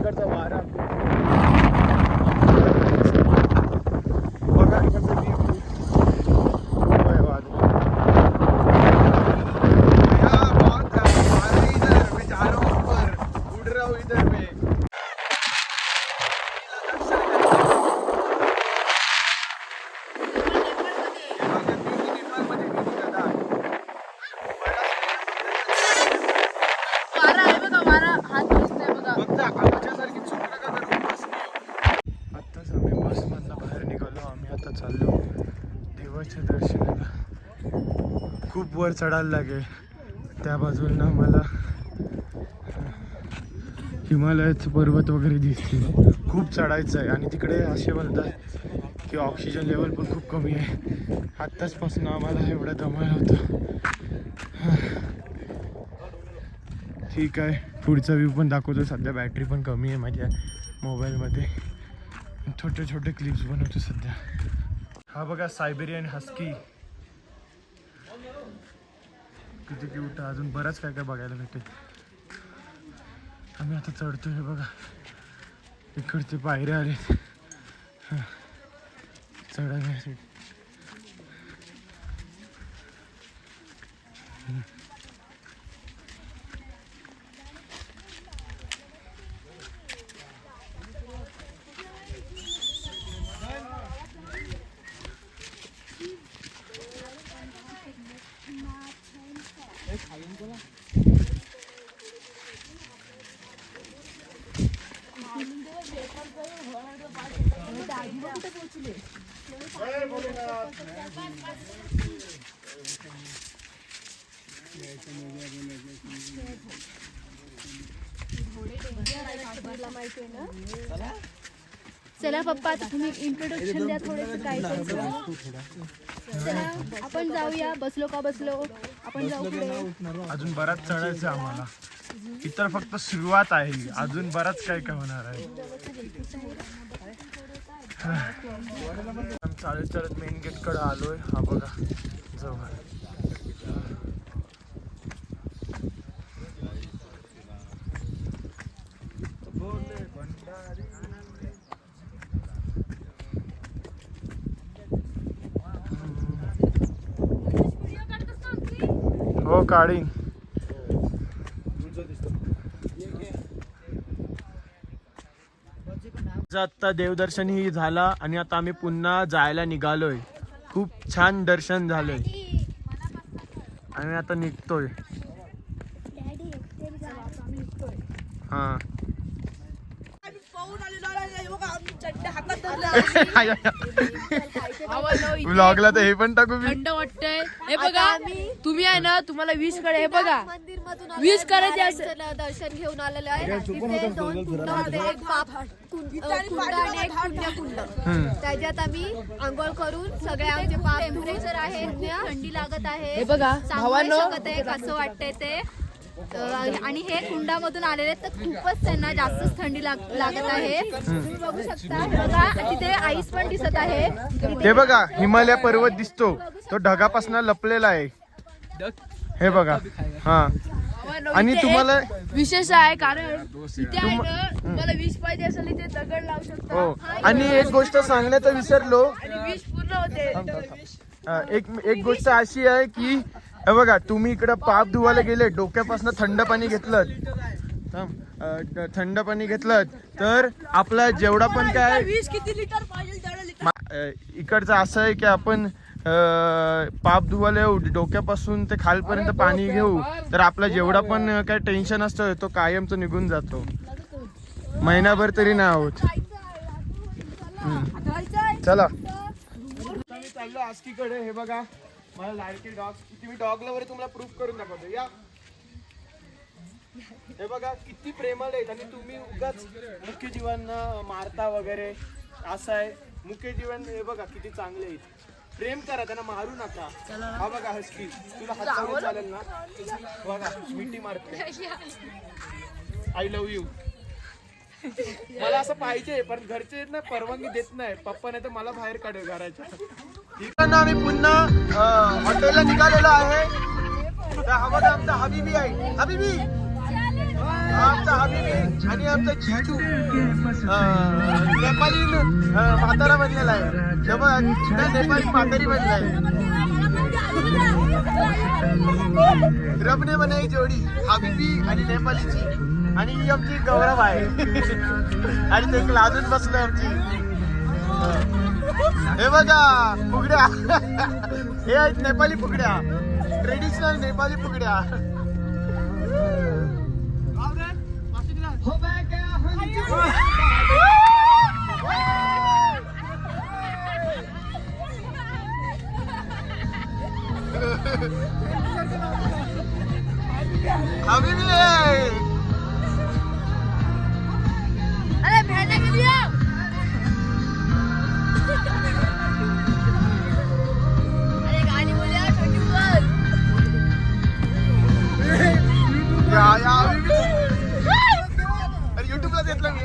इकडचा वारा बघा, इकडचा खूप वर चढायला लागेल. त्या बाजूला मला हिमालयाचे पर्वत वगैरे दिसतील. खूप चढायचं आहे आणि तिकडे असे म्हणतात की ऑक्सिजन लेवल पण खूप कमी आहे. आत्ताचपासून आम्हाला एवढं दमायला होतं. ठीक आहे, पुढचा व्ह्यू पण दाखवतो. सध्या बॅटरी पण कमी आहे माझ्या मोबाईलमध्ये. छोटे छोटे क्लिप्स बनवतो सध्या. हा बघा सायबेरियन हस्की, किती क्यूट. अजून बराच काय काय बघायला भेटेल. आम्ही आता चढतोय. हे बघा इकडचे पायऱ्या आले चढण्यासाठी. चला पप्पा, आता तुम्ही इंट्रोडक्शन द्या थोडंसं काय करायचं. चला आपण जाऊया. बसलो का बसलो, आपण जाऊ पुढे. अजून बराच चढायचं आम्हाला. इतर फक्त सुरुवात आहे, अजून बराच काय काय होणार आहे. चालत चालत मेन गेट कडे आलोय. हा बघा जवळ. हो काढीन. आता देवदर्शनही झाला आणि आता आम्ही पुन्हा जायला निघालोय. खूप छान दर्शन झालंय आणि आता निघतोय. हा व्लॉगला तर हे पण टाकू. थंड वाटतंय. हे बघा तुम्ही आहे ना, तुम्हाला 20 कडे हे बघा 20 कडे दर्शन घेऊन आलेलं आहे. तिथे 2 कुंड होते, एक पाप कुंड आणि एक पुण्यकुंड. त्याच्यात आम्ही आंघोळ करून सगळे आमचे पाप टेम्परेचर आहे, थंडी लागत आहे. हे बघा भावांनो, कसं वाटतंय ते. आणि हे कुंडामधून आलेले तर खूपच त्यांना जास्तच थंडी लागत आहे. तुम्ही बघू शकता. बघा तिथे आईस पण दिसत आहे. ते बघा हिमालय पर्वत दिसतो, तो ढगापासून लपलेला आहे. हे बघा. हा आणि तुम्हाला विशेष आहे कारण इथे आहे ना, तुम्हाला 20 पाहिजे असेल इथे दगड लावू शकता. हो. आणि एक गोष्ट सांगण्याचं विसरलो. आणि 20 पूर्ण होते. एक गोष्ट अशी आहे की हे बघा, तुम्ही इकडं पाप धुवायला गेले, डोक्यापासून थंड पाणी घेतलं, थंड पाणी घेतलं तर आपला जेवढा पण काय 20 किती लिटर पाहिजे तेवढं लिटर. इकडचं असं आहे की आपण पाप धुवायला येऊ, डोक्यापासून ते खालपर्यंत पाणी घेऊ तर आपला जेवढा पण काय टेन्शन असतं तो कायमचं निघून जातो. महिनाभर तरी नाही होत. चला मी चाललो आस्कीकडे. हे बघा मला लाडके डॉग, किती मी डॉग लवर तुम्हाला प्रूफ करून दाखवतो. या हे बघा किती प्रेमळ आहेत. आणि तुम्ही उगाच मुख्य जीवांना मारता वगैरे असं आहे. मुख्य जीवन हे बघा किती चांगले आहेत. प्रेम करा, त्यांना मारू नका. हा बघा हस्की, तुला हात लावून चालेल ना. बघा मिठी मारते. I love you. मला असं पाहिजे पण घरचे ना परवानगी देत नाही. पप्पा नाही तर मला बाहेर काढेल घराच्या. ठीक आहे ना, आम्ही पुन्हा हॉटेलला निघालेलो आहे. हा बघा आमचा हबीबी आहे. हबीबी, आमचा हबीबी आणि आमचा जिजू नेपाळी म्हातारा बनलेला आहे. हे बघा त्या नेपाळी म्हातारी बनलाय. रबने बनाई जोडी हबीबी आणि नेपाळीची. आणि ही आमची गौरव आहे. आणि ते लाजून बसलोय आमची. हे बघा फुगड्या. हे आहेत नेपाळी फुगड्या, ट्रेडिशनल नेपाळी फुगड्या. हबीबी अरे भेटला किती अरे गाणी बोलूया छोटी बोल. या हबीबी. अरे युट्यूबला घेतलं मी.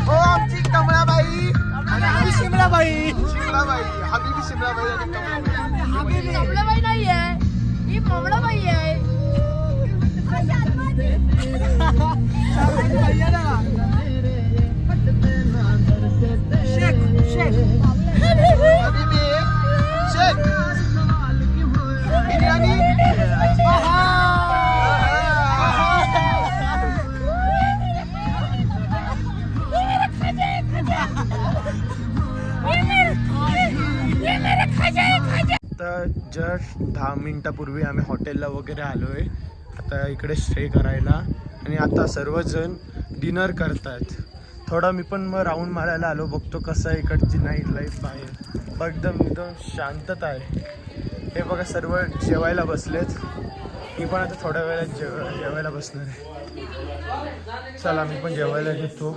ओ आमची कमळाबाई आणि शिमलाबाई. हबीबी शिमलाबाई आणि कमळाबाई. कमळाबाई नाहीये, ही कमळाबाई आहे. हबीबी शेख बिर्याणी. आता जस्ट 10 मिनिटापूर्वी आम्ही हॉटेलला वगैरे आलोय. आता इकडे स्टे करायला आणि आता सर्वजण डिनर करतात. थोडा मी पण मग राऊंड मारायला आलो, बघतो कसं आहे इकडची नाईट लाईफ बाहेर. एकदम शांतता आहे. हे बघा सर्व जेवायला बसलेत. मी पण आता थोड्या वेळात जेवायला बसणार आहे. चला मी पण जेवायला घेतो.